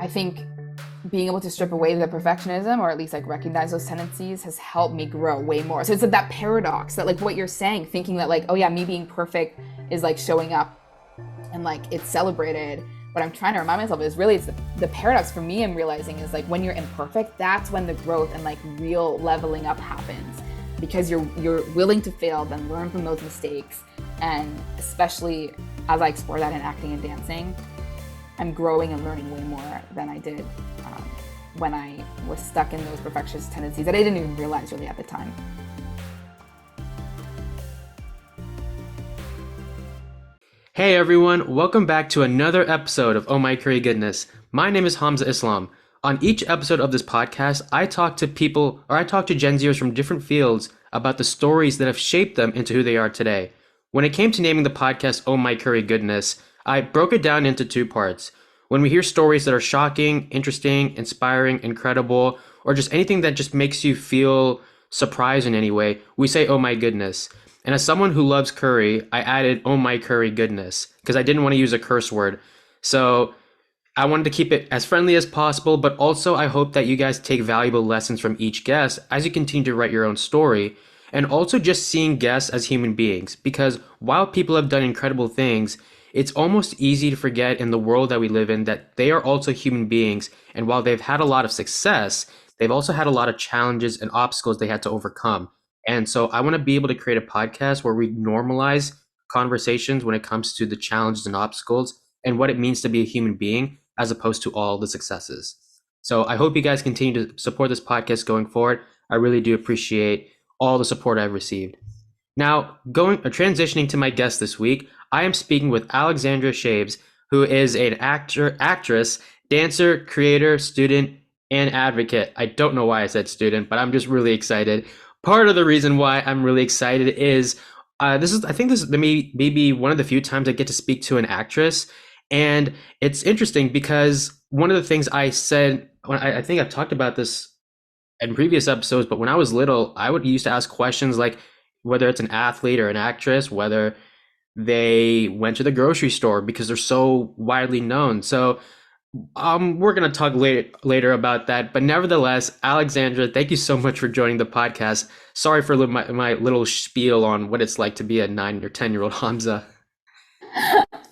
I think being able to strip away the perfectionism or at least like recognize those tendencies has helped me grow way more. So it's like that paradox that like what you're saying, thinking that like, oh yeah, me being perfect is like showing up and like it's celebrated. What I'm trying to remind myself is really it's the paradox for me I'm realizing is like when you're imperfect, that's when the growth and like real leveling up happens because you're willing to fail, then learn from those mistakes. And especially as I explore that in acting and dancing, I'm growing and learning way more than I did when I was stuck in those perfectionist tendencies that I didn't even realize really at the time. Hey everyone, welcome back to another episode of Oh My Curry Goodness. My name is Hamza Islam. On each episode of this podcast, I talk to Gen Zers from different fields about the stories that have shaped them into who they are today. When it came to naming the podcast Oh My Curry Goodness, I broke it down into two parts. When we hear stories that are shocking, interesting, inspiring, incredible, or just anything that just makes you feel surprised in any way, we say oh my goodness. And as someone who loves curry, I added oh my curry goodness because I didn't want to use a curse word. So I wanted to keep it as friendly as possible, but also I hope that you guys take valuable lessons from each guest as you continue to write your own story. And also just seeing guests as human beings, because while people have done incredible things, it's almost easy to forget in the world that we live in that they are also human beings. And while they've had a lot of success, they've also had a lot of challenges and obstacles they had to overcome. And so I want to be able to create a podcast where we normalize conversations when it comes to the challenges and obstacles and what it means to be a human being as opposed to all the successes. So I hope you guys continue to support this podcast going forward. I really do appreciate all the support I've received. Now, transitioning to my guest this week, I am speaking with Alexandra Chaves, who is an actress, dancer, creator, student, and advocate. I don't know why I said student, but I'm just really excited. Part of the reason why I'm really excited is I think this is maybe one of the few times I get to speak to an actress, and it's interesting because one of the things I said when I think I've talked about this in previous episodes, but when I was little, I would used to ask questions like whether it's an athlete or an actress, whether they went to the grocery store because they're so widely known. So we're gonna talk later about that. But nevertheless, Alexandra, thank you so much for joining the podcast. Sorry for my little spiel on what it's like to be a 9 or 10 year old Hamza.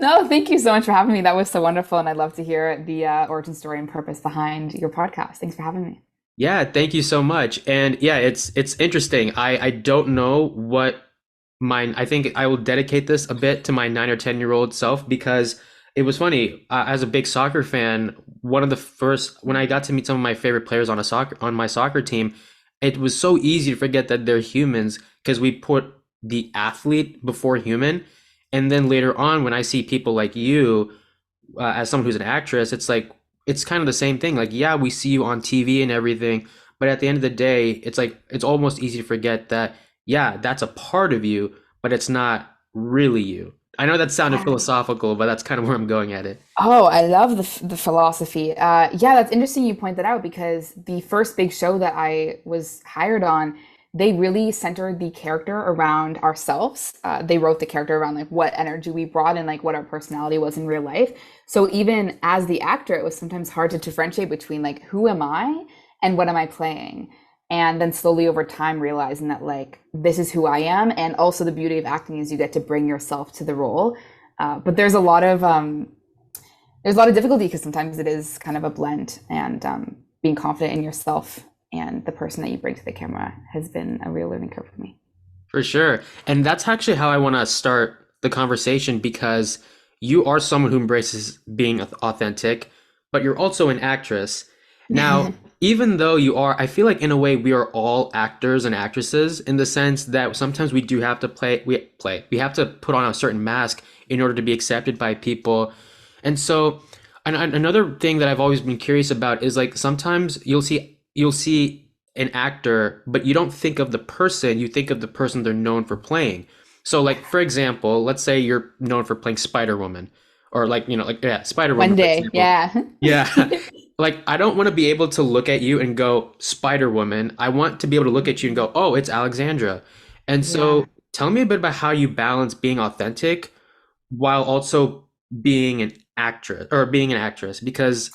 No, thank you so much for having me. That was so wonderful, and I'd love to hear the origin story and purpose behind your podcast. Thanks for having me. Yeah, thank you so much. And yeah, it's interesting. I don't know what mine. I think I will dedicate this a bit to my 9 or 10 year old self because it was funny. As a big soccer fan, one of the first when I got to meet some of my favorite players on my soccer team, it was so easy to forget that they're humans because we put the athlete before human. And then later on, when I see people like you, as someone who's an actress, it's like it's kind of the same thing. Like, yeah, we see you on TV and everything, but at the end of the day, it's like it's almost easy to forget that, yeah, that's a part of you, but it's not really you. I know that sounded Yeah. philosophical, but that's kind of where I'm going at it. Oh, I love the philosophy. Yeah, that's interesting you point that out because the first big show that I was hired on, they really centered the character around ourselves. They wrote the character around like what energy we brought and like what our personality was in real life. So even as the actor, it was sometimes hard to differentiate between like who am I and what am I playing. And then slowly over time realizing that like this is who I am, and also the beauty of acting is you get to bring yourself to the role. But there's a lot of difficulty because sometimes it is kind of a blend, and being confident in yourself and the person that you bring to the camera has been a real learning curve for me. For sure. And that's actually how I want to start the conversation because you are someone who embraces being authentic, but you're also an actress. Now, even though you are, I feel like in a way we are all actors and actresses in the sense that sometimes we do have to we have to put on a certain mask in order to be accepted by people. And so another thing that I've always been curious about is like sometimes you'll see an actor, but you don't think of the person, you think of the person they're known for playing. So like for example, let's say you're known for playing Spider-Woman or like, like yeah, One Spider-Woman for day, example. yeah. Yeah. Like I don't want to be able to look at you and go Spider-Woman. I want to be able to look at you and go, "Oh, it's Alexandra." And Yeah. so tell me a bit about how you balance being authentic while also being an actress because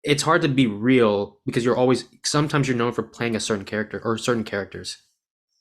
it's hard to be real because you're always sometimes you're known for playing a certain character or certain characters.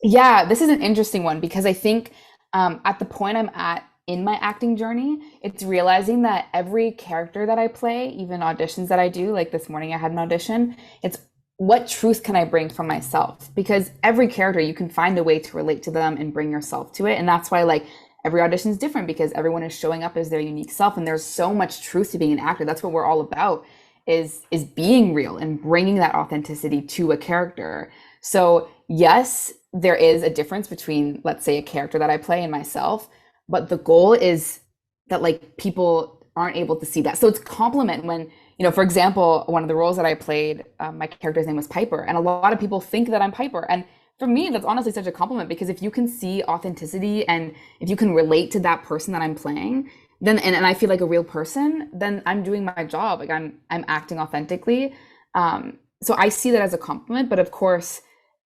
Yeah, this is an interesting one because I think at the point I'm at in my acting journey, it's realizing that every character that I play, even auditions that I do, like this morning I had an audition, it's what truth can I bring from myself? Because every character, you can find a way to relate to them and bring yourself to it. And that's why, like, every audition is different because everyone is showing up as their unique self. And there's so much truth to being an actor. That's what we're all about is being real and bringing that authenticity to a character. So yes, there is a difference between, let's say, a character that I play and myself, but the goal is that like people aren't able to see that. So it's compliment when, for example, one of the roles that I played, my character's name was Piper, and a lot of people think that I'm Piper. And for me, that's honestly such a compliment because if you can see authenticity and if you can relate to that person that I'm playing, then and I feel like a real person, then I'm doing my job. Like I'm acting authentically. So I see that as a compliment. But of course,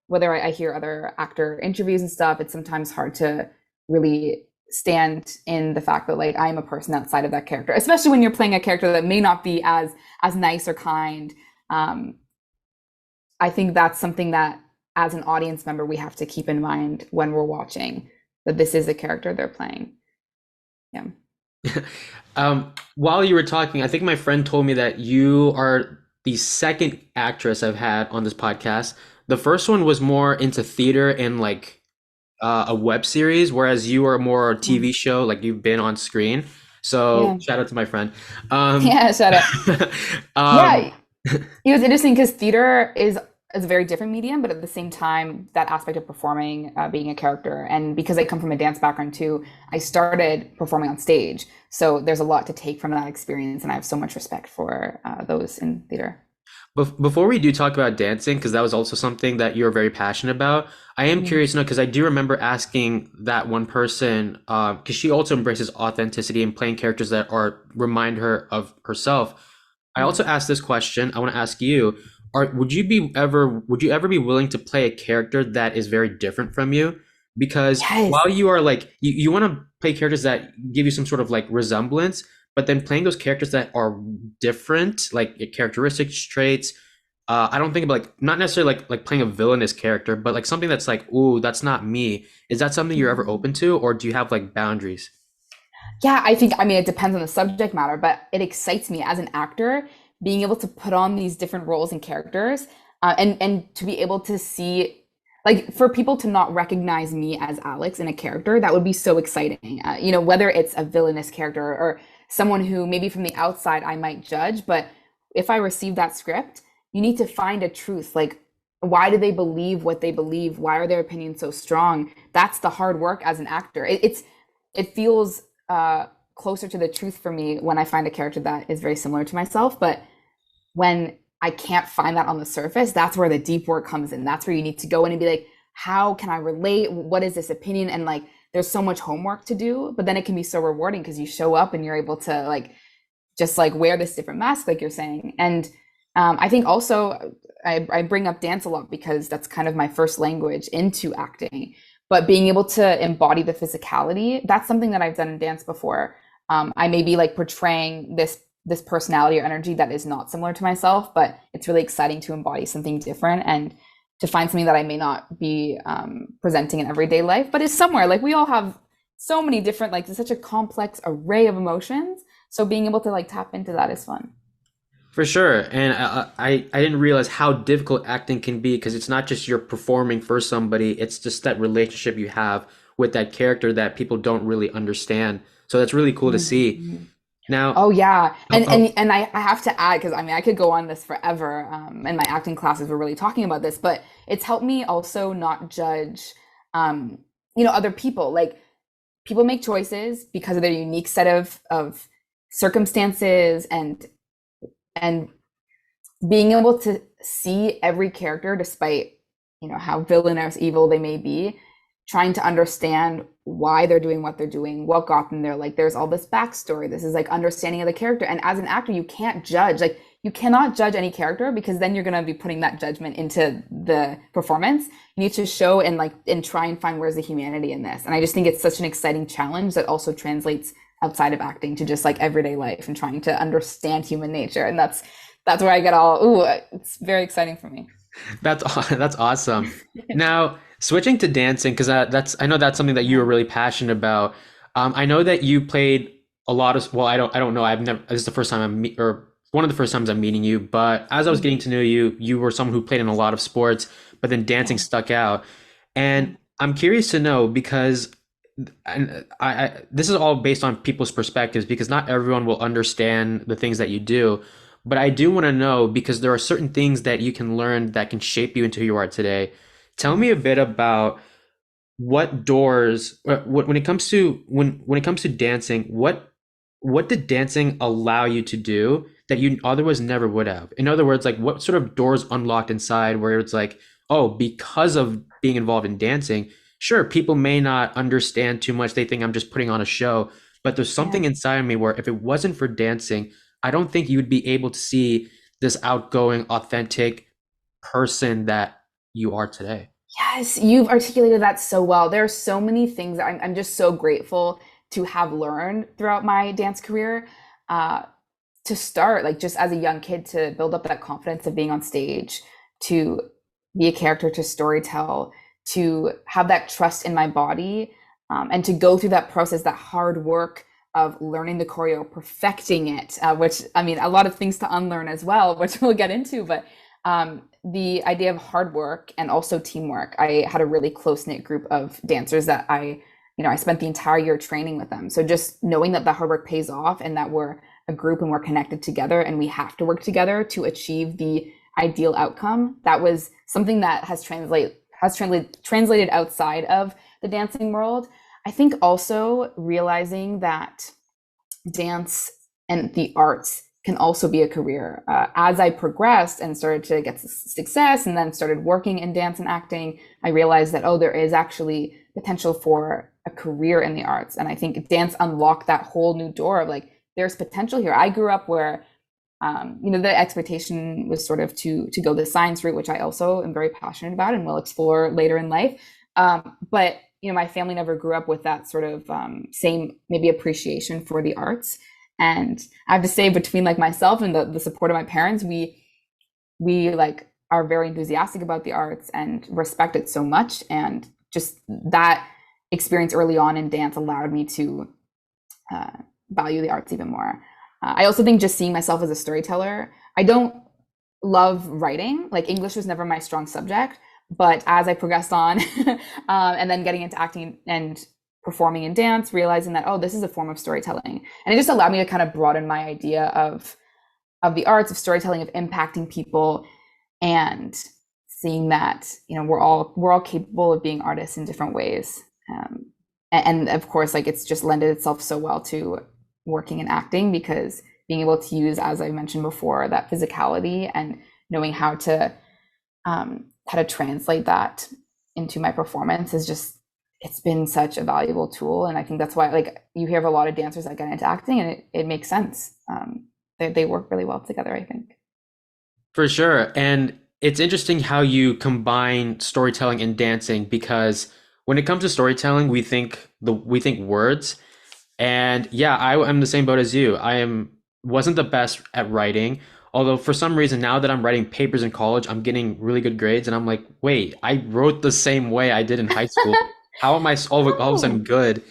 whether I hear other actor interviews and stuff, it's sometimes hard to really stand in the fact that like I'm a person outside of that character, especially when you're playing a character that may not be as nice or kind. I think that's something that as an audience member we have to keep in mind when we're watching that this is a character they're playing. Yeah. While you were talking, I think my friend told me that you are the second actress I've had on this podcast. The first one was more into theater and like a web series, whereas you are more TV show, like you've been on screen. So Yeah. shout out to my friend. Um, Yeah, shut up. um, Yeah, it was interesting because theater is a very different medium, but at the same time, that aspect of performing, being a character, and because I come from a dance background too, I started performing on stage. So there's a lot to take from that experience, and I have so much respect for those in theater. Before we do talk about dancing, because that was also something that you're very passionate about, I am Mhm. curious to know, because I do remember asking that one person, because she also embraces authenticity and playing characters that are remind her of herself. I Mhm. also asked this question. I want to ask you, would you ever be willing to play a character that is very different from you? Because Yes. while you are like you want to play characters that give you some sort of like resemblance, but then playing those characters that are different, like characteristics, traits. I don't think about like not necessarily like playing a villainous character, but like something that's like, ooh, that's not me. Is that something you're ever Mhm. open to, or do you have like boundaries? Yeah, I mean, it depends on the subject matter, but it excites me as an actor being able to put on these different roles and characters, and to be able to see, like, for people to not recognize me as Alex in a character, that would be so exciting. Whether it's a villainous character or someone who maybe from the outside I might judge, but if I receive that script, you need to find a truth. Like, why do they believe what they believe? Why are their opinions so strong? That's the hard work as an actor. It feels closer to the truth for me when I find a character that is very similar to myself. But when I can't find that on the surface, that's where the deep work comes in. That's where you need to go in and be like, how can I relate? What is this opinion? And like, there's so much homework to do, but then it can be so rewarding because you show up and you're able to like just like wear this different mask, like you're saying. And I think also I bring up dance a lot because that's kind of my first language into acting. But being able to embody the physicality, that's something that I've done in dance before. I may be like portraying this personality or energy that is not similar to myself, but it's really exciting to embody something different and to find something that I may not be presenting in everyday life, but is somewhere. Like we all have so many different, like, such a complex array of emotions. So being able to like tap into that is fun. For sure. And I didn't realize how difficult acting can be because it's not just you're performing for somebody, it's just that relationship you have with that character that people don't really understand. So that's really cool to see. Mhm. Now, Oh yeah, oh, and I have to add because I mean I could go on this forever. And my acting classes were really talking about this, but it's helped me also not judge, um, other people. Like people make choices because of their unique set of circumstances and being able to see every character despite how villainous evil they may be, trying to understand why they're doing what they're doing, what got them there. Like there's all this backstory, this is like understanding of the character, and as an actor you can't judge, like you cannot judge any character because then you're going to be putting that judgment into the performance. You need to show and try and find where's the humanity in this, and I just think it's such an exciting challenge that also translates outside of acting to just like everyday life and trying to understand human nature, and that's where I get all, ooh, it's very exciting for me. That's awesome. Now, switching to dancing, because that's I know that's something that you Yeah. were really passionate about. I know that you played a lot of, well, I don't know. I've never, this is the first time or one of the first times I'm meeting you, but as I was getting Mhm. to know you, you were someone who played in a lot of sports, but then dancing Yeah. stuck out. And Mhm. I'm curious to know because and this is all based on people's perspectives because not everyone will understand the things that you do. But I do want to know because there are certain things that you can learn that can shape you into who you are today. Tell me Mhm. a bit about what doors when it comes to when it comes to dancing, what did dancing allow you to do that you otherwise never would have? In other words, like what sort of doors unlocked inside where it's like, oh, because of being involved in dancing, sure, people may not understand too much. They think I'm just putting on a show, but there's Yeah. something inside me where if it wasn't for dancing, I don't think you would be able to see this outgoing, authentic person that you are today. Yes, you've articulated that so well. There are so many things that I'm just so grateful to have learned throughout my dance career. Uh, to start, like just as a young kid, to build up that confidence of being on stage, to be a character, to storytell, to have that trust in my body, and to go through that process, that hard work of learning the choreo, perfecting it, which I mean, a lot of things to unlearn as well, which we'll get into, but the idea of hard work and also teamwork. I had a really close knit group of dancers that I spent the entire year training with them. So just knowing that the hard work pays off and that we're a group and we're connected together and we have to work together to achieve the ideal outcome. That was something that translated outside of the dancing world. I think also realizing that dance and the arts can also be a career. As I progressed and started to get success and then started working in dance and acting, I realized that, oh, there is actually potential for a career in the arts. And I think dance unlocked that whole new door of like, there's potential here. I grew up where, the expectation was sort of to go the science route, which I also am very passionate about and will explore later in life. But my family never grew up with that sort of same maybe appreciation for the arts. And I have to say, between like myself and the support of my parents, we like are very enthusiastic about the arts and respect it so much. And just that experience early on in dance allowed me to uh, value the arts even more. I also think just seeing myself as a storyteller. I don't love writing. Like English was never my strong subject, but as I progressed on, and then getting into acting and performing in dance, realizing that, oh, this is a form of storytelling, and it just allowed me to kind of broaden my idea of the arts, of storytelling, of impacting people, and seeing that we're all capable of being artists in different ways. And of course, like it's just lended itself so well to working in acting because being able to use, as I mentioned before, that physicality and knowing how to translate that into my performance is just, it's been such a valuable tool. And I think that's why, like, you hear of a lot of dancers that get into acting, and it makes sense. They work really well together, I think. For sure. And it's interesting how you combine storytelling and dancing because when it comes to storytelling, we think words. And yeah, I am the same boat as you. I am wasn't the best at writing, although for some reason now that I'm writing papers in college, I'm getting really good grades and I'm like, "Wait, I wrote the same way I did in high school. How am I all of a Oh. sudden good?"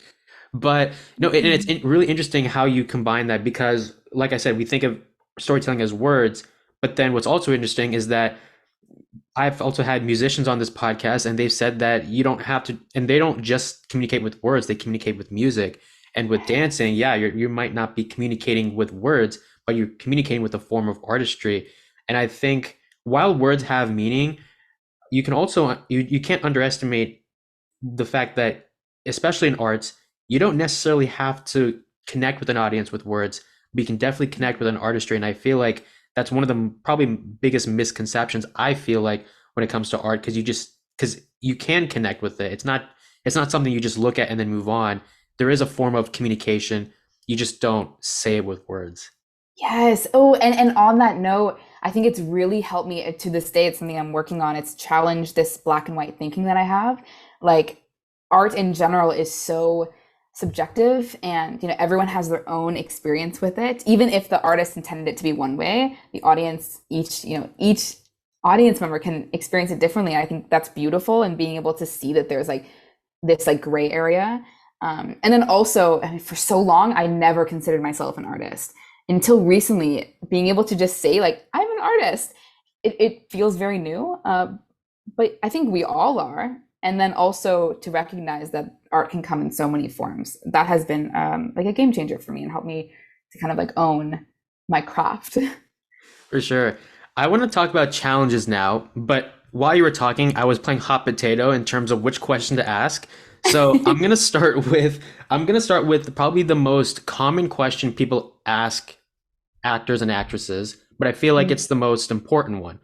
But no, and it's Mhm. really interesting how you combine that because, like I said, we think of storytelling as words, but then what's also interesting is that I've also had musicians on this podcast, and they've said that you don't have to, and they don't just communicate with words; they communicate with music. And with dancing, yeah, you might not be communicating with words, but you're communicating with a form of artistry. And I think while words have meaning, you can also you can't underestimate the fact that, especially in arts, you don't necessarily have to connect with an audience with words, but you can definitely connect with an artistry. And I feel like that's one of the probably biggest misconceptions I feel like when it comes to art, because you can connect with it. It's not something you just look at and then move on. There is a form of communication. You just don't say it with words. Yes. Oh, and on that note, I think it's really helped me to this day. It's something I'm working on. It's challenged this black and white thinking that I have. Like art in general is so subjective, and everyone has their own experience with it. Even if the artist intended it to be one way, the audience, each audience member can experience it differently. I think that's beautiful, and being able to see that there's like this like gray area. And then also, I mean, for so long, I never considered myself an artist until recently. Being able to just say like I'm an artist, it feels very new. But I think we all are. And then also to recognize that art can come in so many forms. That has been like a game changer for me and helped me to kind of like own my craft. For sure. I want to talk about challenges now, but while you were talking, I was playing hot potato in terms of which question to ask. So I'm gonna start with probably the most common question people ask actors and actresses, but I feel like Mm, it's the most important one.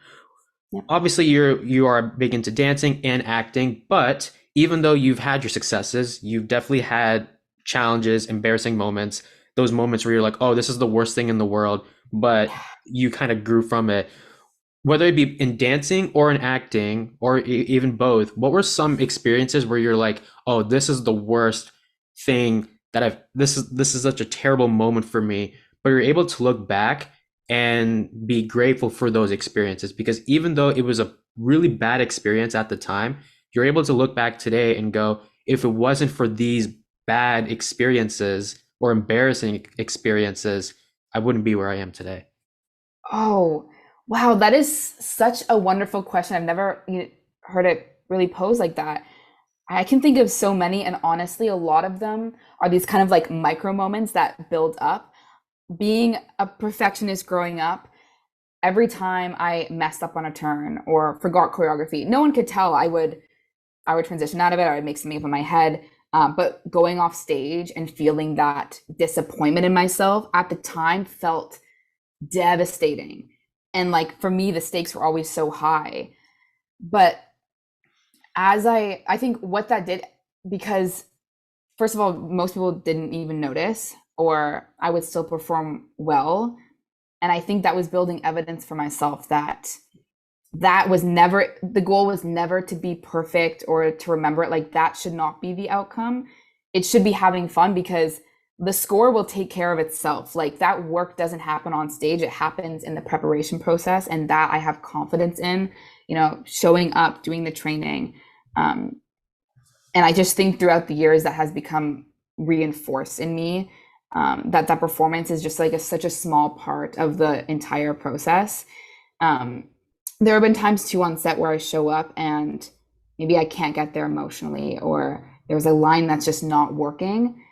yeah. Obviously, you are big into dancing and acting, but even though you've had your successes, you've definitely had challenges, embarrassing moments, those moments where you're like, oh, this is the worst thing in the world, but you kind of grew from it. Whether it be in dancing or in acting or even both, what were some experiences where you're like, oh, this is the worst thing that this is such a terrible moment for me, but you're able to look back and be grateful for those experiences, because even though it was a really bad experience at the time, you're able to look back today and go, if it wasn't for these bad experiences or embarrassing experiences, I wouldn't be where I am today. Oh, wow, that is such a wonderful question. I've never heard it really posed like that. I can think of so many, and honestly, a lot of them are these kind of like micro moments that build up. Being a perfectionist growing up, every time I messed up on a turn or forgot choreography, no one could tell. I would transition out of it. I would make something up in my head. But going off stage and feeling that disappointment in myself at the time felt devastating. And like for me, the stakes were always so high. But as I think what that did, because first of all, most people didn't even notice, or I would still perform well. And I think that was building evidence for myself that that was never the goal, was never to be perfect or to remember it. Like that should not be the outcome. It should be having fun, because the score will take care of itself. Like that work doesn't happen on stage, it happens in the preparation process, and that I have confidence in, showing up, doing the training. um, and I just think throughout the years that has become reinforced in me, that that performance is just like such a small part of the entire process. um, there have been times too on set where I show up and maybe I can't get there emotionally, or there's a line that's just not working.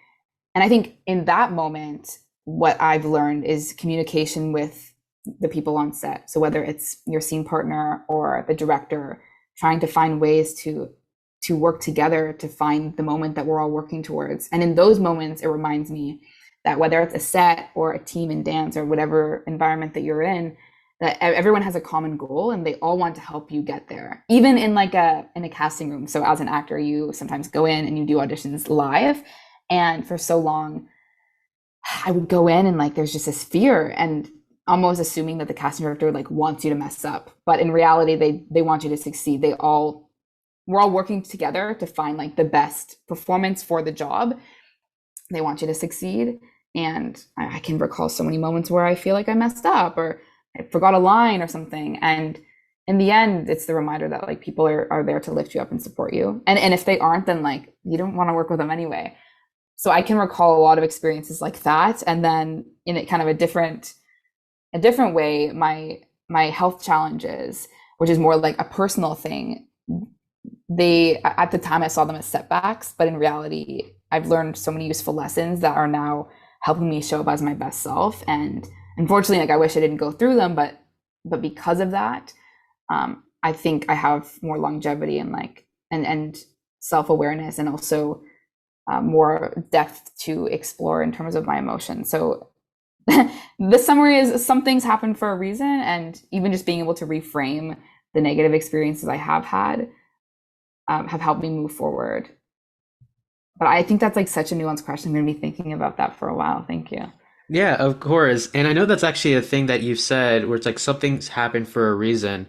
And I think in that moment, what I've learned is communication with the people on set. So whether it's your scene partner or the director, trying to find ways to work together to find the moment that we're all working towards. And in those moments, it reminds me that whether it's a set or a team in dance or whatever environment that you're in, that everyone has a common goal and they all want to help you get there. Even in like a casting room. So as an actor, you sometimes go in and you do auditions live. And for so long, I would go in and like there's just this fear and almost assuming that the casting director like wants you to mess up. But in reality, they want you to succeed. We're all working together to find like the best performance for the job. They want you to succeed. And I can recall so many moments where I feel like I messed up or I forgot a line or something. And in the end, it's the reminder that like people are there to lift you up and support you. And if they aren't, then like you don't want to work with them anyway. So I can recall a lot of experiences like that. And then in a kind of a different way, my health challenges, which is more like a personal thing, they at the time I saw them as setbacks, but in reality, I've learned so many useful lessons that are now helping me show up as my best self. And unfortunately, like I wish I didn't go through them, but because of that, I think I have more longevity and like and self-awareness, and also more depth to explore in terms of my emotions. So the summary is some things happen for a reason, and even just being able to reframe the negative experiences I have had have helped me move forward. But I think that's like such a nuanced question. I'm going to be thinking about that for a while. Thank you. Yeah, of course. And I know that's actually a thing that you've said where it's like something's happened for a reason.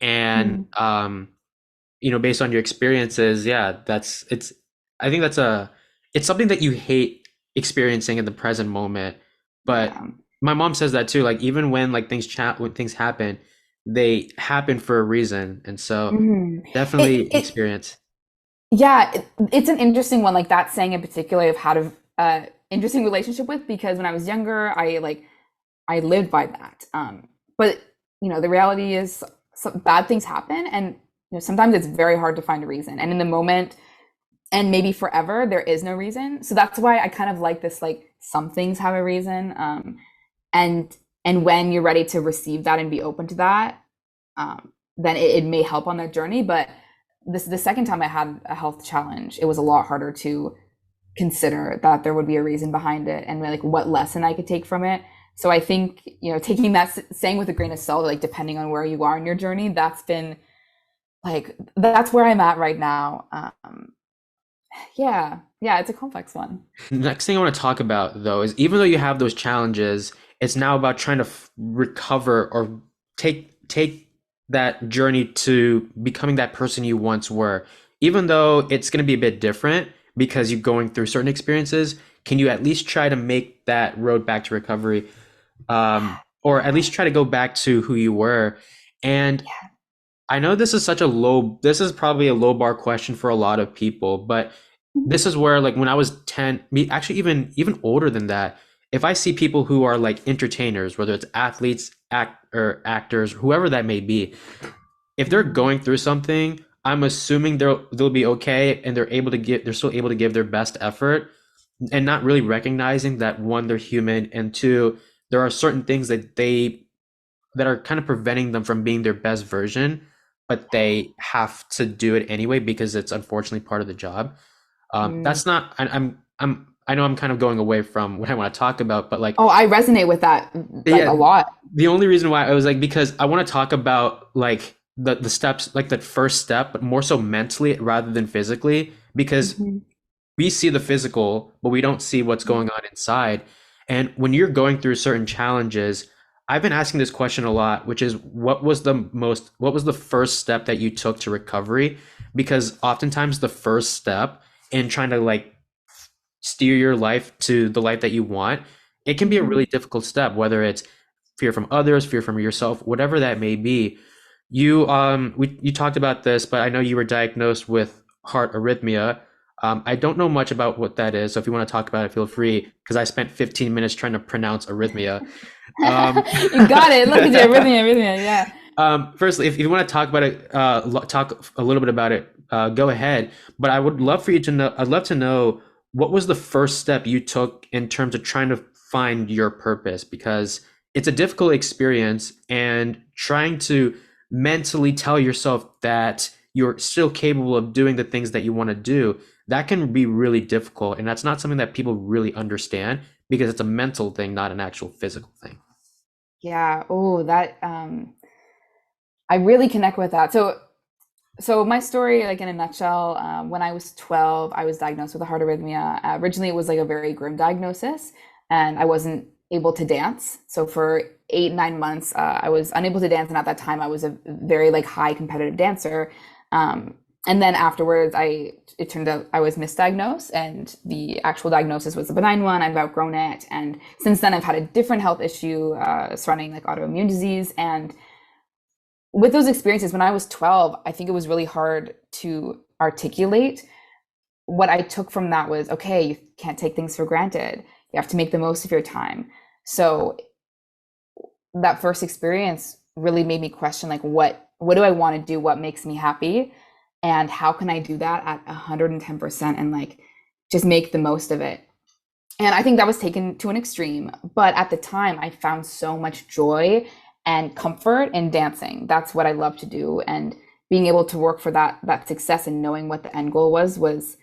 And Mm, based on your experiences, yeah, I think that's a it's something that you hate experiencing in the present moment. But Yeah. my mom says that too. Like even when like when things happen, they happen for a reason. And so Mhm. definitely It experience. Yeah, it's an interesting one, like that saying in particular I've had a interesting relationship with, because when I was younger, I lived by that. But the reality is some bad things happen, and sometimes it's very hard to find a reason. And in the moment, and maybe forever, there is no reason. So that's why I kind of like this, like some things have a reason. And when you're ready to receive that and be open to that, then it may help on that journey. But the second time I had a health challenge, it was a lot harder to consider that there would be a reason behind it and like what lesson I could take from it. So I think, taking that saying with a grain of salt, like depending on where you are in your journey, that's where I'm at right now. Yeah, it's a complex one. Next thing I want to talk about though is even though you have those challenges, it's now about trying to recover or take that journey to becoming that person you once were. Even though it's going to be a bit different because you're going through certain experiences, can you at least try to make that road back to recovery, or at least try to go back to who you were? And I know this is probably a low bar question for a lot of people, but this is where like when I was 10, actually even older than that, if I see people who are like entertainers, whether it's athletes, or actors, whoever that may be, if they're Mhm. going through something, I'm assuming they'll be okay and they're still able to give their best effort and not really recognizing that one, they're human, and two, there are certain things that are kind of preventing them from being their best version, but they have to do it anyway because it's unfortunately part of the job. Mm. That's not. I know I'm kind of going away from what I want to talk about, but like, Oh, I resonate with that like yeah, a lot. the only reason why I was like because I want to talk about like the steps, like the first step, but more so mentally rather than physically, because Mhm. we see the physical, but we don't see what's going on inside. And when you're going through certain challenges, I've been asking this question a lot, which is what was the first step that you took to recovery? Because oftentimes the first step in trying to like steer your life to the life that you want, it can be a Mhm. really difficult step, whether it's fear from others, fear from yourself, whatever that may be. You talked about this, but I know you were diagnosed with heart arrhythmia. I don't know much about what that is, so if you want to talk about it, feel free, because I spent 15 minutes trying to pronounce arrhythmia. Um, You got it. Look at you, everything, yeah. Firstly, if you want to talk about it, talk a little bit about it, go ahead. But I would love for you to know. I'd love to know what was the first step you took in terms of trying to find your purpose, because it's a difficult experience, and trying to mentally tell yourself that you're still capable of doing the things that you want to do. That can be really difficult, and that's not something that people really understand because it's a mental thing, not an actual physical thing. Yeah. Oh, that I really connect with that. So my story, like in a nutshell, when I was 12, I was diagnosed with a heart arrhythmia. Originally, it was like a very grim diagnosis, and I wasn't able to dance. So for 8, 9 months, I was unable to dance, and at that time, I was a very like high competitive dancer. And then afterwards, it turned out I was misdiagnosed, and the actual diagnosis was a benign one. I've outgrown it, and since then, I've had a different health issue surrounding like autoimmune disease. And with those experiences, when I was 12, I think it was really hard to articulate. What I took from that was, okay, you can't take things for granted. You have to make the most of your time. So that first experience really made me question, like, what do I want to do? What makes me happy? And how can I do that at 110% and like just make the most of it? And I think that was taken to an extreme. But at the time, I found so much joy and comfort in dancing. That's what I love to do. And being able to work for that success and knowing what the end goal was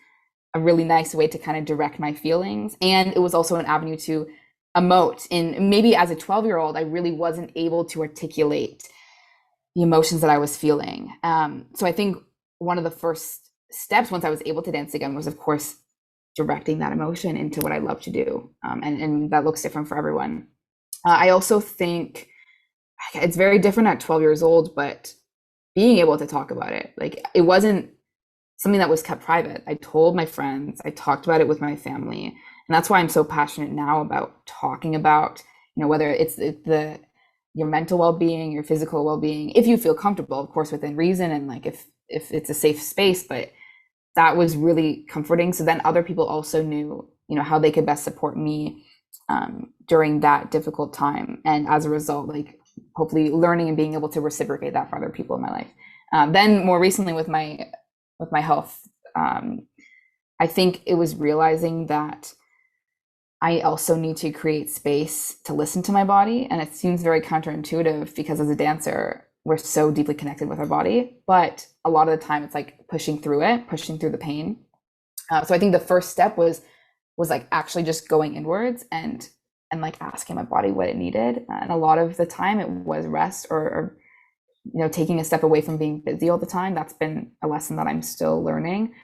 a really nice way to kind of direct my feelings. And it was also an avenue to emote. And maybe as a 12-year-old, I really wasn't able to articulate the emotions that I was feeling. So I think one of the first steps once I was able to dance again was, of course, directing that emotion into what I love to do. And that looks different for everyone. I also think it's very different at 12 years old, but being able to talk about it, like it wasn't something that was kept private. I told my friends, I talked about it with my family. And that's why I'm so passionate now about talking about, whether it's the your mental well-being, your physical well-being, if you feel comfortable, of course, within reason, and like if it's a safe space. But that was really comforting. So then other people also knew, how they could best support me during that difficult time. And as a result, like hopefully learning and being able to reciprocate that for other people in my life. Then more recently with my health, I think it was realizing that I also need to create space to listen to my body. And it seems very counterintuitive because as a dancer, we're so deeply connected with our body. But a lot of the time it's like pushing through the pain. So I think the first step was like actually just going inwards and like asking my body what it needed. And a lot of the time it was rest or taking a step away from being busy all the time. That's been a lesson that I'm still learning.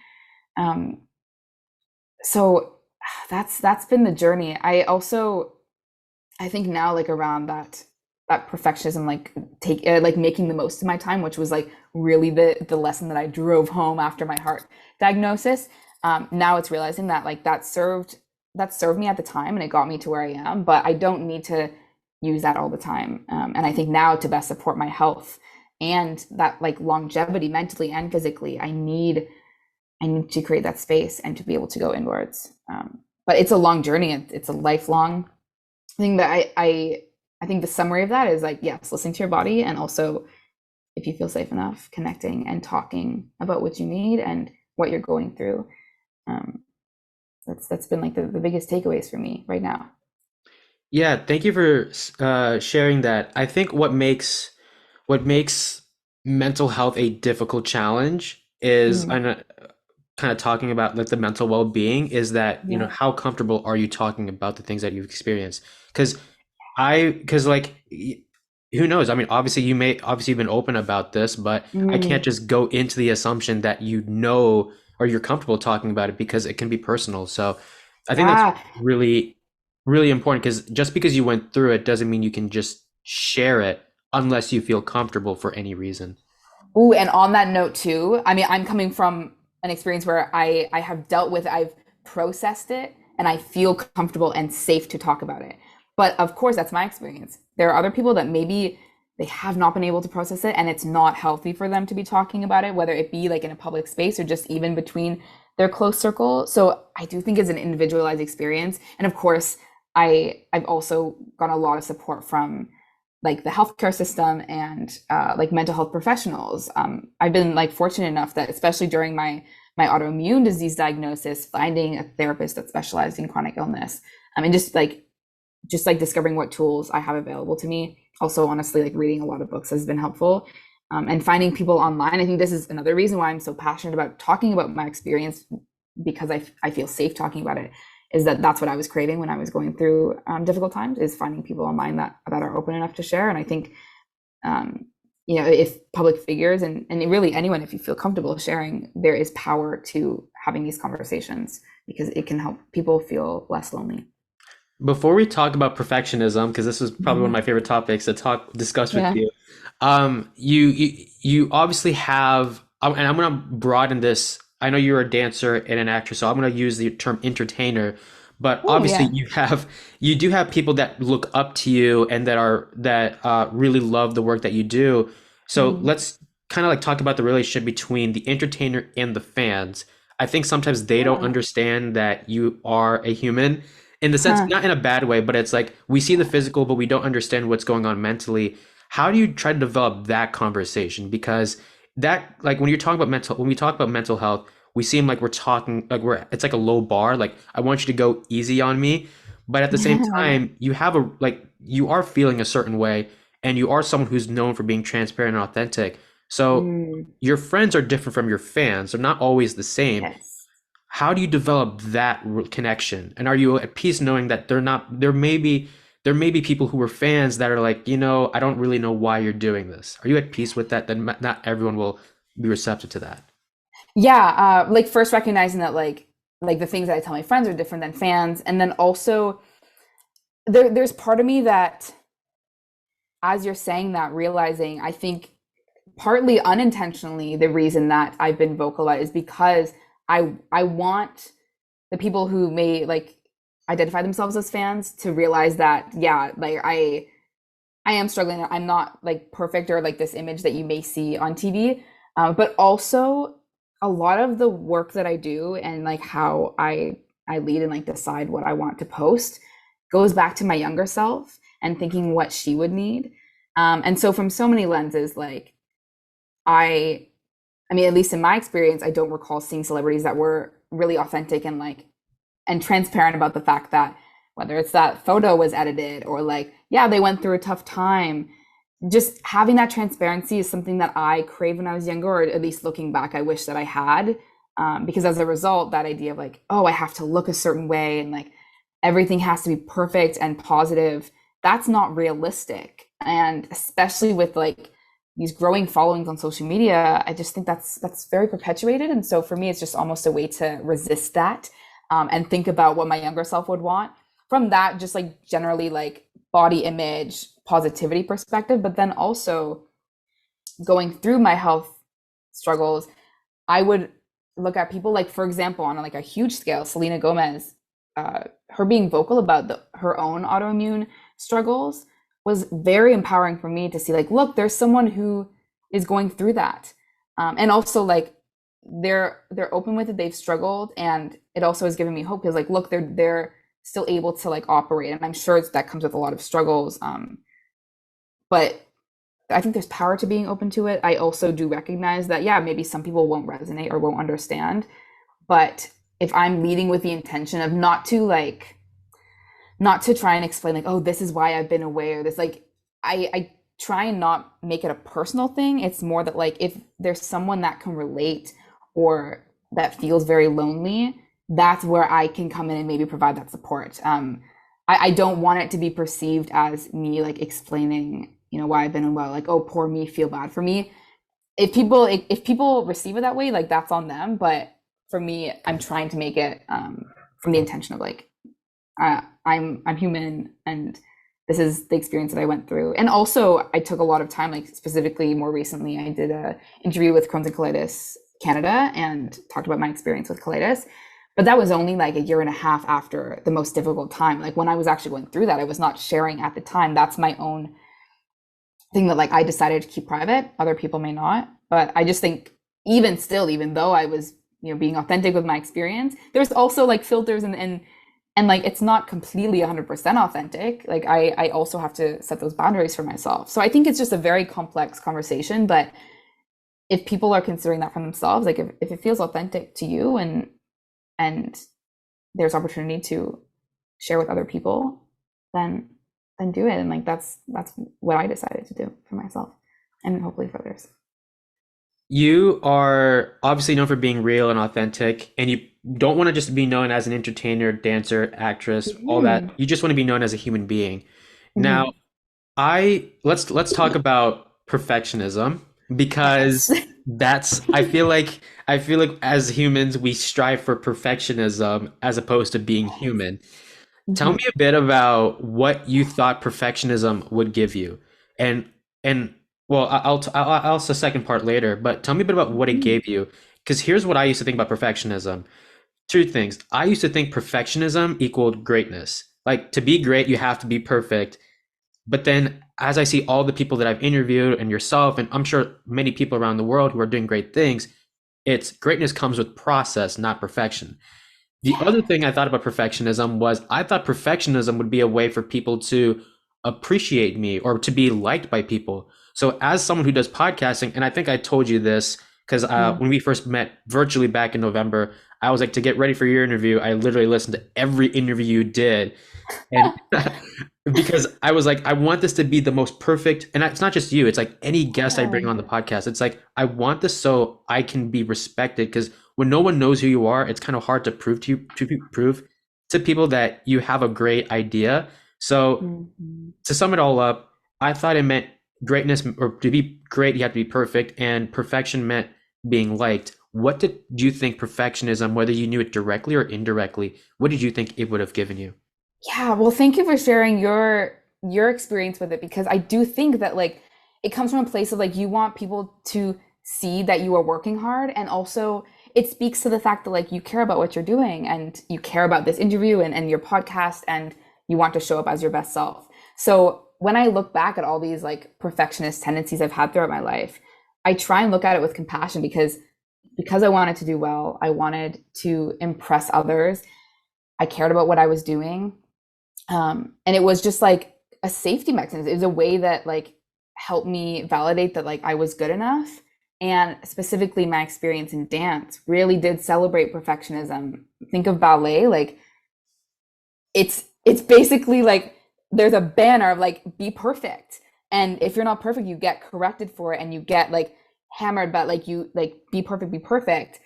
So that's been the journey. I think now, like around that perfectionism, like like making the most of my time, which was like really the lesson that I drove home after my heart diagnosis. Now it's realizing that like that served me at the time and it got me to where I am, but I don't need to use that all the time. And I think now to best support my health and that like longevity mentally and physically, I need to create that space and to be able to go inwards. But it's a long journey. It's a lifelong thing that I think the summary of that is like, yes, listening to your body. And also if you feel safe enough, connecting and talking about what you need and what you're going through. That's been like the biggest takeaways for me right now. Yeah, thank you for sharing that. I think what makes mental health a difficult challenge is Mm, kind of talking about like the mental well-being is that, yeah. how comfortable are you talking about the things that you've experienced? Because like who knows? I mean, obviously you've been open about this, but I can't Mm, just go into the assumption that or you're comfortable talking about it because it can be personal. So I think that's yeah. really, really important because just because you went through it doesn't mean you can just share it unless you feel comfortable for any reason. Ooh, and on that note too, I mean, I'm coming from an experience where I have dealt with, I've processed it, and I feel comfortable and safe to talk about it. But of course, that's my experience. There are other people that maybe they have not been able to process it, and it's not healthy for them to be talking about it, whether it be like in a public space or just even between their close circle. So I do think it's an individualized experience. And of course, I've also got a lot of support from like the healthcare system and like mental health professionals. I've been like fortunate enough that especially during my autoimmune disease diagnosis, finding a therapist that specialized in chronic illness, and just like discovering what tools I have available to me. Also, honestly, like reading a lot of books has been helpful, and finding people online. I think this is another reason why I'm so passionate about talking about my experience because I feel safe talking about it is that that's what I was craving when I was going through difficult times is finding people online that are open enough to share. And I think, if public figures and really anyone, if you feel comfortable sharing, there is power to having these conversations because it can help people feel less lonely. Before we talk about perfectionism, because this is probably one of Mhm. my favorite topics to discuss with Yeah. you, you obviously have, and I'm gonna broaden this. I know you're a dancer and an actor, so I'm gonna use the term entertainer. But Oh, obviously, yeah. you do have people that look up to you and that really love the work that you do. So Mhm. let's kind of like talk about the relationship between the entertainer and the fans. I think sometimes they don't Yeah. understand that you are a human in the sense, Huh. not in a bad way, but it's like we see the physical, but we don't understand what's going on mentally. How do you try to develop that conversation? Because that, like, when we talk about mental health, we seem like we're talking, like, it's like a low bar. Like, I want you to go easy on me. But at the same time, you are feeling a certain way, and you are someone who's known for being transparent and authentic. So Mm, your friends are different from your fans. They're not always the same. yes. How do you develop that connection? And are you at peace knowing that they're not, there may be people who are fans that are like, I don't really know why you're doing this. Are you at peace with that? Then not everyone will be receptive to that. Yeah. Like first recognizing that like the things that I tell my friends are different than fans, and then also there's part of me that as you're saying that realizing I think partly unintentionally, the reason that I've been vocal about it is because I want the people who may like identify themselves as fans to realize that, yeah, like I am struggling. I'm not like perfect or like this image that you may see on TV. But also a lot of the work that I do and like how I lead and like decide what I want to post goes back to my younger self and thinking what she would need. And so from so many lenses, like I I mean, at least in my experience, I don't recall seeing celebrities that were really authentic and like and transparent about the fact that whether it's that photo was edited or like, yeah, they went through a tough time. Just having that transparency is something that I craved when I was younger, or at least looking back, I wish that I had. Because as a result, that idea of like, oh, I have to look a certain way and like everything has to be perfect and positive, that's not realistic. And especially with like these growing followings on social media, I just think that's very perpetuated. And so for me, it's just almost a way to resist that, and think about what my younger self would want from that, just like generally like body image, positivity perspective. But then also going through my health struggles, I would look at people like, for example, on like a huge scale, Selena Gomez, her being vocal about her own autoimmune struggles was very empowering for me to see like, look, there's someone who is going through that. And also like they're open with it, they've struggled, and it also has given me hope because like, look, they're still able to like operate. And I'm sure that comes with a lot of struggles. But I think there's power to being open to it. I also do recognize that, yeah, maybe some people won't resonate or won't understand. But if I'm leading with the intention of not to try and explain like, oh, this is why I've been away, or this like, I try and not make it a personal thing. It's more that like, if there's someone that can relate or that feels very lonely, that's where I can come in and maybe provide that support. I don't want it to be perceived as me like explaining, you know, why I've been unwell, like, oh, poor me, feel bad for me. If people receive it that way, like that's on them. But for me, I'm trying to make it from the intention of like, I'm human, and this is the experience that I went through. And also, I took a lot of time, like specifically more recently, I did a interview with Crohn's and Colitis Canada and talked about my experience with colitis. But that was only like a year and a half after the most difficult time. Like when I was actually going through that, I was not sharing at the time. That's my own thing that like I decided to keep private. Other people may not. But I just think even still, even though I was, you know, being authentic with my experience, there's also like filters and like it's not completely 100% authentic. Like I also have to set those boundaries for myself. So I think it's just a very complex conversation. But if people are considering that for themselves, like if it feels authentic to you and there's opportunity to share with other people, then do it. And like that's what I decided to do for myself and hopefully for others. You are obviously known for being real and authentic, and you don't want to just be known as an entertainer, dancer, actress, all that. Mm-hmm. You just want to be known as a human being. Now, Mm-hmm. I let's talk about perfectionism, Yes. because I feel like as humans we strive for perfectionism as opposed to being human. Tell me Mm-hmm. a bit about what you thought perfectionism would give you, and and well, I'll ask the second part later. But tell me a bit about what it Mm-hmm. gave you, because here's what I used to think about perfectionism. Two things. I used to think perfectionism equaled greatness. Like to be great, you have to be perfect. But then as I see all the people that I've interviewed and yourself, and I'm sure many people around the world who are doing great things, it's greatness comes with process, not perfection. The Yeah. other thing I thought about perfectionism was I thought perfectionism would be a way for people to appreciate me or to be liked by people. So, as someone who does podcasting, and I think I told you this because Mm. when we first met virtually back in November, I was like, to get ready for your interview, I literally listened to every interview you did. And because I was like, I want this to be the most perfect, and it's not just you, it's like any guest I bring Yeah. on the podcast. It's like, I want this so I can be respected, because when no one knows who you are, it's kind of hard to prove to people that you have a great idea. So Mhm. to sum it all up, I thought it meant greatness, or to be great, you have to be perfect, and perfection meant being liked. What did you think perfectionism, whether you knew it directly or indirectly, what did you think it would have given you? Yeah, well, thank you for sharing your experience with it because I do think that like it comes from a place of like you want people to see that you are working hard, and also it speaks to the fact that like you care about what you're doing and you care about this interview and your podcast, and you want to show up as your best self. So when I look back at all these like perfectionist tendencies I've had throughout my life, I try and look at it with compassion because I wanted to do well. I wanted to impress others. I cared about what I was doing. And it was just like a safety mechanism. It was a way that like helped me validate that like I was good enough. And specifically my experience in dance really did celebrate perfectionism. Think of ballet, like it's basically like there's a banner of like be perfect. And if you're not perfect, you get corrected for it and you get like hammered, but like you like be perfect, be perfect.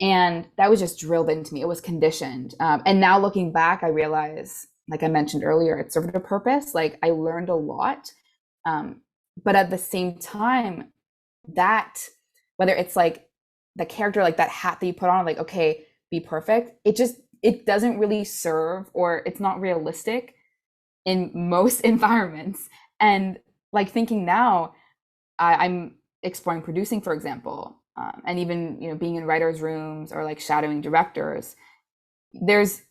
And that was just drilled into me. It was conditioned. And now looking back, I realize, like I mentioned earlier, it served a purpose. Like I learned a lot. Um, but at the same time, that whether it's like the character, like that hat that you put on, like, okay, be perfect, it doesn't really serve, or it's not realistic in most environments. And like thinking now, I'm exploring producing, for example, and even being in writers' rooms or like shadowing directors. There's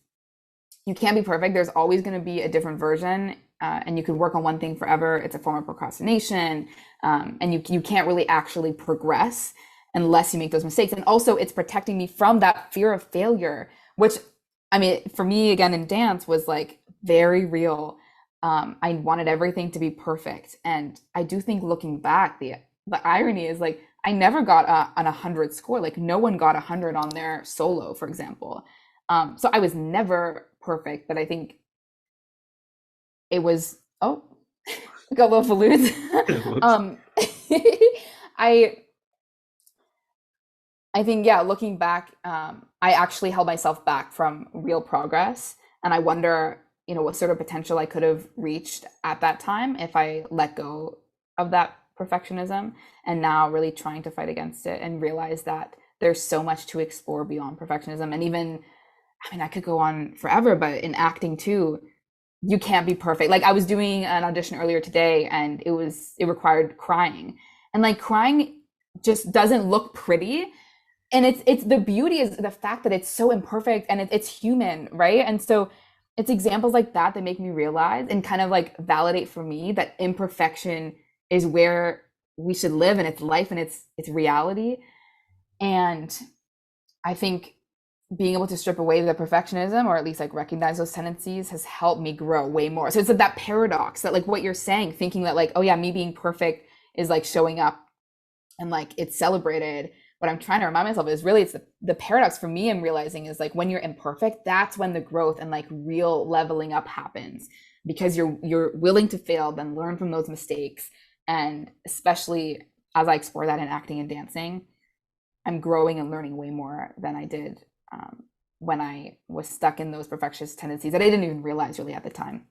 You can't be perfect. There's always going to be a different version, and you could work on one thing forever. It's a form of procrastination, and you can't really actually progress unless you make those mistakes. And also, it's protecting me from that fear of failure, which I mean, for me, again in dance, was like very real. I wanted everything to be perfect, and I do think looking back, the irony is like I never got an 100 score. Like no one got 100 on their solo, for example. So I was never perfect, but I think it was, oh, got a little balloons. Whoops. um, I I think, yeah, looking back, I actually held myself back from real progress, and I wonder, what sort of potential I could have reached at that time if I let go of that perfectionism, and now really trying to fight against it and realize that there's so much to explore beyond perfectionism. And even, I mean, I could go on forever, but in acting too, you can't be perfect. Like I was doing an audition earlier today, and it required crying, and like crying just doesn't look pretty. And it's the beauty is the fact that it's so imperfect and it's human, right? And so it's examples like that make me realize and kind of like validate for me that imperfection is where we should live, and it's life, and it's reality. And I think being able to strip away the perfectionism, or at least like recognize those tendencies, has helped me grow way more. So it's like that paradox that like what you're saying, thinking that like, oh yeah, me being perfect is like showing up and like it's celebrated. What I'm trying to remind myself is really it's the paradox for me I'm realizing is like when you're imperfect, that's when the growth and like real leveling up happens, because you're willing to fail, then learn from those mistakes. And especially as I explore that in acting and dancing, I'm growing and learning way more than I did when I was stuck in those perfectionist tendencies that I didn't even realize really at the time.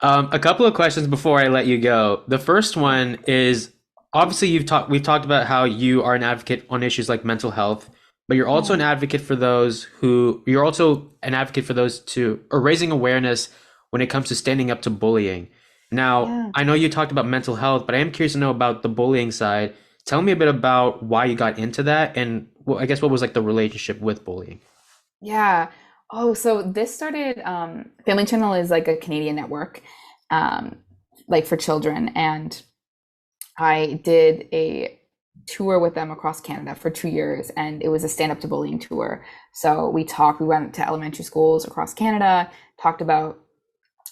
A couple of questions before I let you go. The first one is obviously we've talked about how you are an advocate on issues like mental health, but Yeah. you're also an advocate for those to or raising awareness when it comes to standing up to bullying. Now, Yeah. I know you talked about mental health, but I am curious to know about the bullying side. Tell me a bit about why you got into that, and I guess what was like the relationship with bullying. Yeah. Oh, so this started, Family Channel is like a Canadian network, um, like for children. And I did a tour with them across Canada for 2 years, and it was a stand up to bullying tour. So we went to elementary schools across Canada, talked about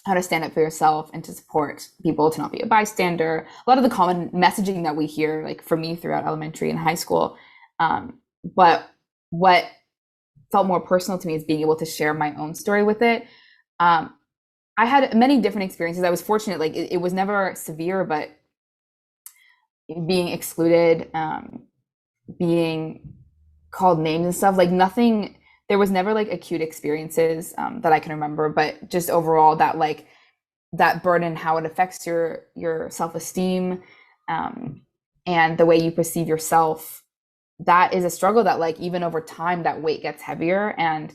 how to stand up for yourself and to support people, to not be a bystander. A lot of the common messaging that we hear, like for me throughout elementary and high school. But what felt more personal to me is being able to share my own story with it. Um, I had many different experiences. I was fortunate, like it was never severe, but being excluded, being called names and stuff, like nothing, there was never like acute experiences that I can remember, but just overall that like that burden, how it affects your self-esteem, and the way you perceive yourself, that is a struggle that like even over time that weight gets heavier. And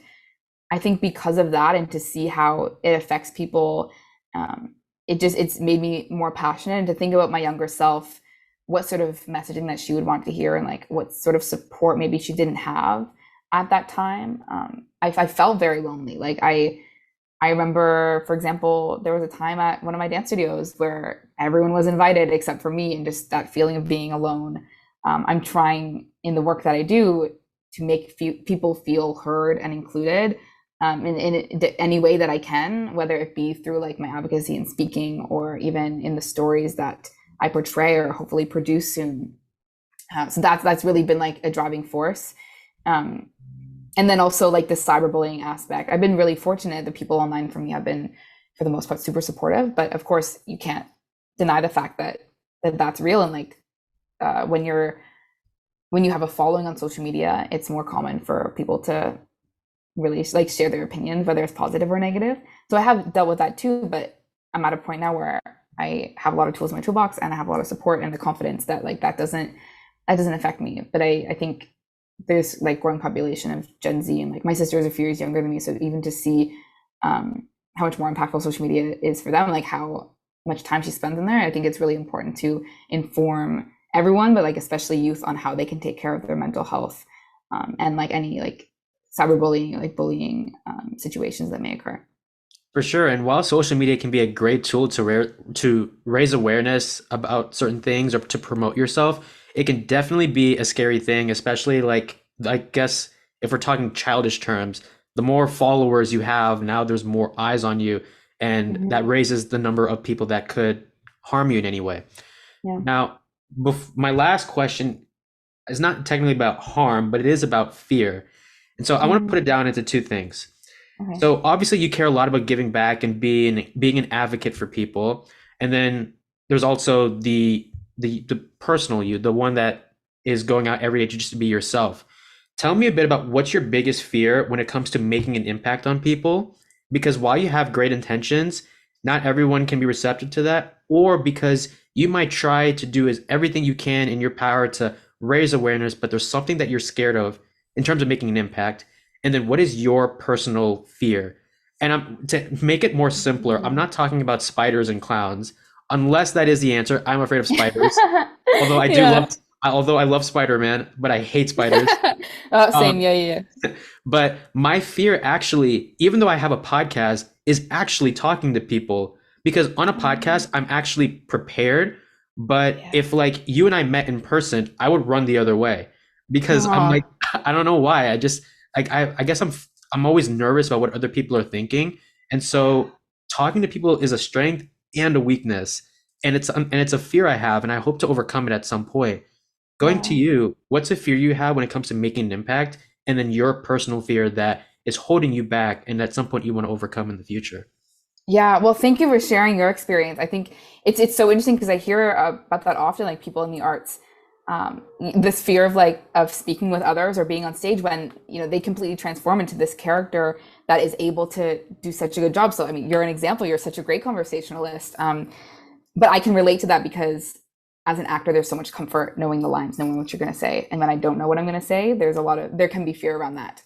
I think because of that, and to see how it affects people, it's made me more passionate, and to think about my younger self, what sort of messaging that she would want to hear, and like what sort of support maybe she didn't have at that time. I felt very lonely. Like I remember, for example, there was a time at one of my dance studios where everyone was invited except for me, and just that feeling of being alone. I'm trying in the work that I do to make people feel heard and included, in any way that I can, whether it be through like my advocacy and speaking, or even in the stories that I portray or hopefully produce soon. So that's really been like a driving force. And then also like the cyberbullying aspect. I've been really fortunate. The people online for me have been, for the most part, super supportive. But of course, you can't deny the fact that that's real. And like when you have a following on social media, it's more common for people to really like share their opinions, whether it's positive or negative. So I have dealt with that too. But I'm at a point now where I have a lot of tools in my toolbox, and I have a lot of support and the confidence that like that doesn't affect me. But I think there's like growing population of Gen Z, and like my sister is a few years younger than me, so even to see how much more impactful social media is for them, like how much time she spends in there, I think it's really important to inform everyone, but like especially youth, on how they can take care of their mental health, and like any like cyberbullying, like bullying situations that may occur. For sure. And while social media can be a great tool to raise awareness about certain things or to promote yourself, it can definitely be a scary thing, especially like, I guess, if we're talking childish terms, the more followers you have, now there's more eyes on you, and that raises the number of people that could harm you in any way. Yeah. Now, my last question is not technically about harm, but it is about fear. And so I want to put it down into two things. Okay. So obviously you care a lot about giving back and being an advocate for people. And then there's also the personal you, the one that is going out every day to just to be yourself. Tell me a bit about what's your biggest fear when it comes to making an impact on people, because while you have great intentions, not everyone can be receptive to that, or because you might try to do everything you can in your power to raise awareness, but there's something that you're scared of in terms of making an impact. And then what is your personal fear? And to make it more simpler, I'm not talking about spiders and clowns, unless that is the answer. I'm afraid of spiders. Although I do Yeah. although I love Spider-Man, but I hate spiders. Same. Um, Yeah. but my fear actually, even though I have a podcast, is actually talking to people, because on a podcast, I'm actually prepared. But Yeah. if like you and I met in person, I would run the other way, because I'm Aw. like, I don't know why. I just like, I guess I'm always nervous about what other people are thinking. And so talking to people is a strength and a weakness. And it's a fear I have, and I hope to overcome it at some point. Going to Yeah. you, what's a fear you have when it comes to making an impact? And then your personal fear that is holding you back and at some point you want to overcome in the future. Yeah, well, thank you for sharing your experience. I think it's so interesting because I hear about that often, like people in the arts, this fear of like of speaking with others or being on stage, when they completely transform into this character that is able to do such a good job. So I mean, you're an example. You're such a great conversationalist. But I can relate to that because as an actor, there's so much comfort knowing the lines, knowing what you're going to say, and when I don't know what I'm going to say, there can be fear around that.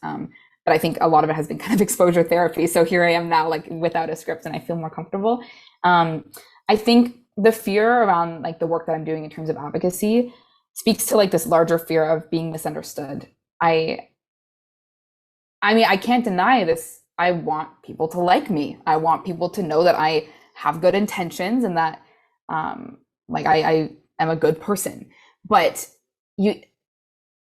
But I think a lot of it has been kind of exposure therapy. So here I am now, like without a script, and I feel more comfortable. I think the fear around like the work that I'm doing in terms of advocacy speaks to like this larger fear of being misunderstood. I mean, I can't deny this. I want people to like me. I want people to know that I have good intentions, and that like I am a good person. But you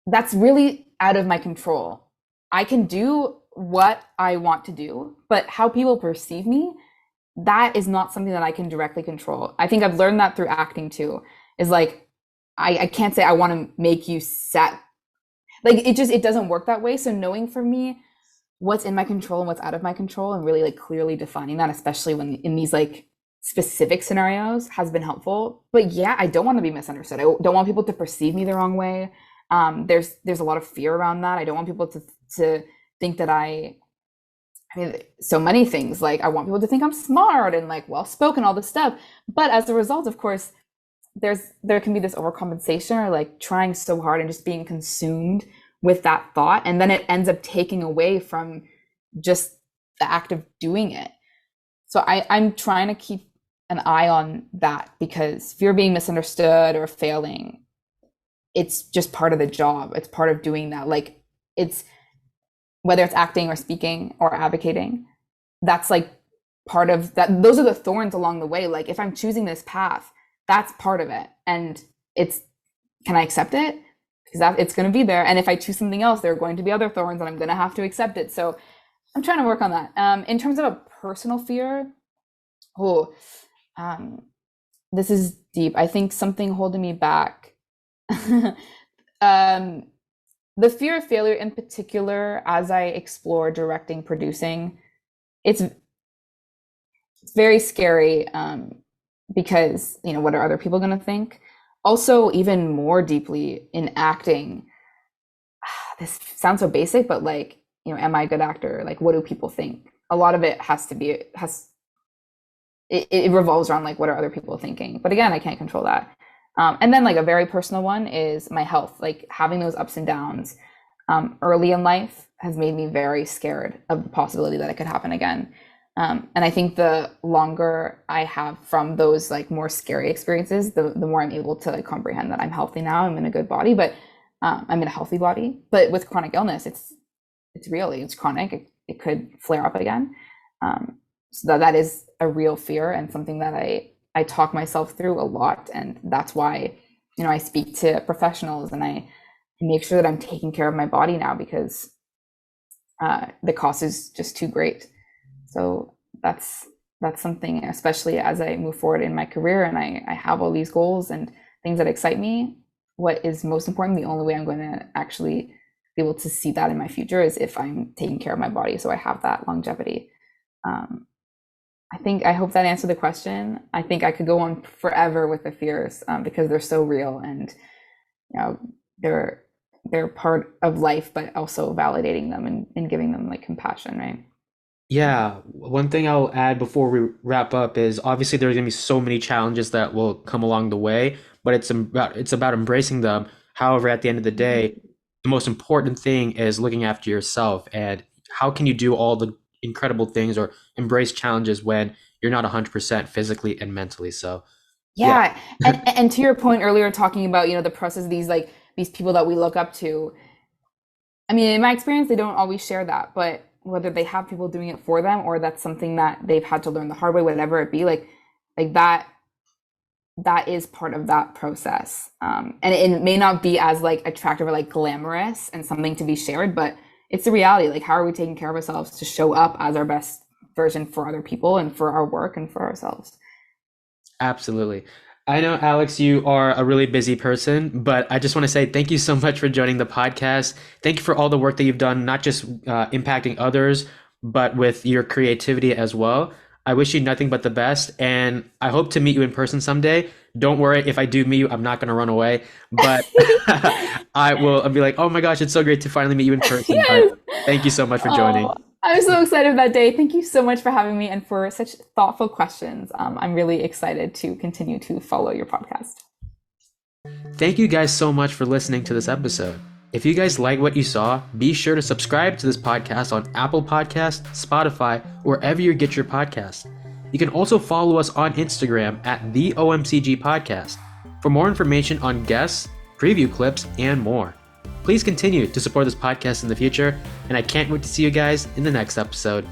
that's really out of my control. I can do what I want to do, but how people perceive me, that is not something that I can directly control. I think I've learned that through acting too. Is like I can't say I want to make you sad. Like it doesn't work that way. So knowing for me what's in my control and what's out of my control, and really like clearly defining that, especially when in these like specific scenarios, has been helpful. But yeah, I don't want to be misunderstood. I don't want people to perceive me the wrong way. There's a lot of fear around that. I don't want people to think that I mean, so many things. Like I want people to think I'm smart and like well spoken, all this stuff. But as a result, of course, there can be this overcompensation, or like trying so hard and just being consumed with that thought, and then it ends up taking away from just the act of doing it. So I'm trying to keep an eye on that, because fear of being misunderstood or failing, it's just part of the job. It's part of doing that. Like, it's whether it's acting or speaking or advocating, that's like part of that. Those are the thorns along the way. Like, if I'm choosing this path, that's part of it. And it's, can I accept it? Because that, it's going to be there. And if I choose something else, there are going to be other thorns and I'm going to have to accept it. So I'm trying to work on that. In terms of a personal fear, this is deep. I think something holding me back. The fear of failure in particular, as I explore directing, producing, it's very scary, because, you know, what are other people going to think? Also, even more deeply in acting, this sounds so basic, but like, you know, am I a good actor? Like, what do people think? A lot of it it revolves around like, what are other people thinking? But again, I can't control that. And then like a very personal one is my health. Like, having those ups and downs early in life has made me very scared of the possibility that it could happen again. And I think the longer I have from those like more scary experiences, the more I'm able to like comprehend that I'm healthy now. I'm in a good body, but I'm in a healthy body. But with chronic illness, it's chronic. It could flare up again. So that is a real fear and something that I talk myself through a lot. And that's why, you know, I speak to professionals and I make sure that I'm taking care of my body now, because the cost is just too great. So that's something, especially as I move forward in my career and I have all these goals and things that excite me. What is most important, the only way I'm going to actually be able to see that in my future is if I'm taking care of my body. So I have that longevity. I hope that answered the question. I think I could go on forever with the fears, because they're so real, and you know, they're part of life, but also validating them and giving them like compassion, right? Yeah, one thing I'll add before we wrap up is obviously there's gonna be so many challenges that will come along the way, but it's about embracing them. However, at the end of the day, the most important thing is looking after yourself, and how can you do all the incredible things or embrace challenges when you're not 100% physically and mentally. So, yeah. Yeah, and to your point earlier, talking about, you know, the process of these people that we look up to. I mean, in my experience, they don't always share that, but whether they have people doing it for them or that's something that they've had to learn the hard way, whatever it be, like that is part of that process. And it may not be as like attractive or like glamorous and something to be shared, but it's the reality. Like, how are we taking care of ourselves to show up as our best version for other people and for our work and for ourselves? Absolutely. I know, Alex, you are a really busy person, but I just want to say thank you so much for joining the podcast. Thank you for all the work that you've done, not just impacting others, but with your creativity as well. I wish you nothing but the best, and I hope to meet you in person someday. Don't worry, if I do meet you, I'm not going to run away, but I'll be like, oh my gosh, it's so great to finally meet you in person. But Yes. thank you so much for joining. Oh, I'm so excited for that day. Thank you so much for having me and for such thoughtful questions. I'm really excited to continue to follow your podcast. Thank you guys so much for listening to this episode. If you guys like what you saw, be sure to subscribe to this podcast on Apple Podcasts, Spotify, wherever you get your podcasts. You can also follow us on Instagram at the OMCG Podcast for more information on guests, preview clips, and more. Please continue to support this podcast in the future, and I can't wait to see you guys in the next episode.